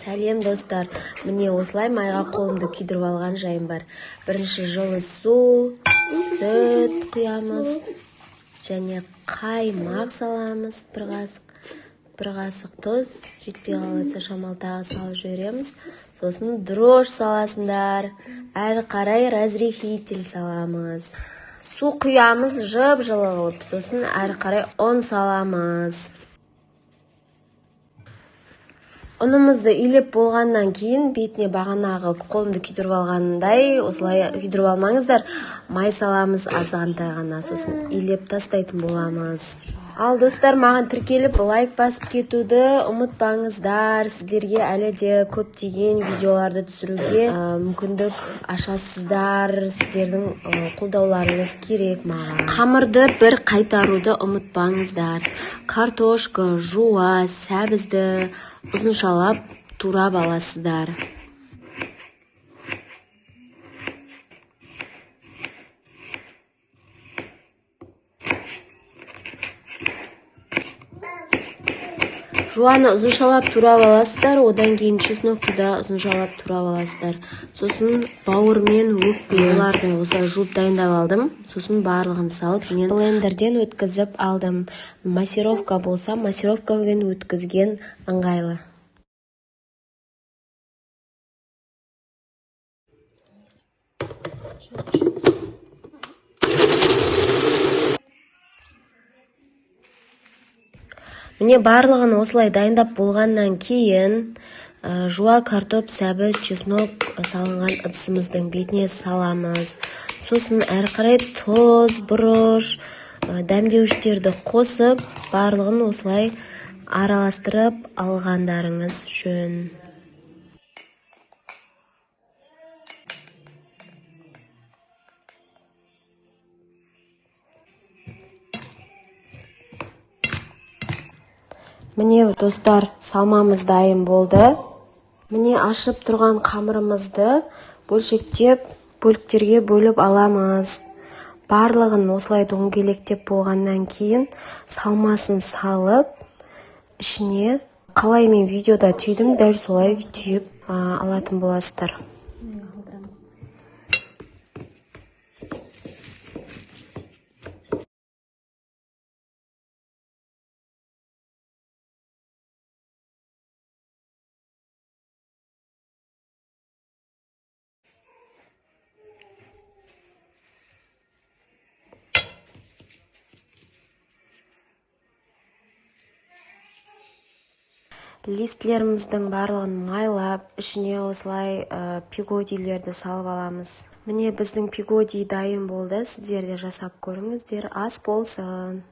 Сәлем достар, міне осылай майға қолымды күйдіріп алған жайым бар. Бірінші жылы су, сүт құямыз, және қаймақ саламыз, бір қасық тұз, жетпей қалса шамалы тағы салып жібереміз. Сосын дрожь саласындар, әрі қарай разрыхлитель саламыз. Су құямыз жып-жылы қылып, сосын әрі қарай ұн саламыз. Ұнымызды үйлеп болғаннан кейін бетіне бағанағы қолымды күйдіріп алғандай, осылай күйдіріп алмаңыздар. Май саламыз аздағантай ғана, сосын үйлеп тастайтын боламыз. Ал достар, маған тіркеліп лайк басып кетуді ұмытпаңыздар. Сіздерге әлі де көптеген видеоларды түсіруге мүмкіндік ашасыздар. Сіздердің қолдауларыңыз керек маған. Қамырды бір қайтаруды ұмытпаңыздар. Картошка, жуа, сәбізді ұзыншалап турап аласыздар. Жуаны ұзыншалап турап аласыздар, одан кейін чеснокты да ұзыншалап турап аласыздар. Сосын бауырмен өкпе, оларды осылай жуып дайындап алдым. Сосын барлығын салып, мен блендерден өткізіп алдым. Массировка болса, массировкамен өткізген ыңғайлы. Міне барлығын осылай дайындап болғаннан кейін жуа, картоп, сәбіз, чеснок салынған ыдысымыздың бетіне саламыз. Сосын әрі қарай тұз, бұрыш, дәмдеуіштерді қосып, барлығын осылай араластырып алғандарыңыз жөн. Міне достар, салмамыз дайын болды. Міне ашып тұрған қамырымызды бөліктерге бөліп аламыз. Барлығын осылай дөңгелектеп болғаннан кейін салмасын салып, ішіне қалай мен видеода түйдім, дәл солай түйіп алатын боласыздар. Листлеріміздің барлығын майлап, ішіне осылай пигодилерді салып аламыз. Міне біздің пигоди дайын болды. Сіздер де жасап көріңіздер. Ас болсын.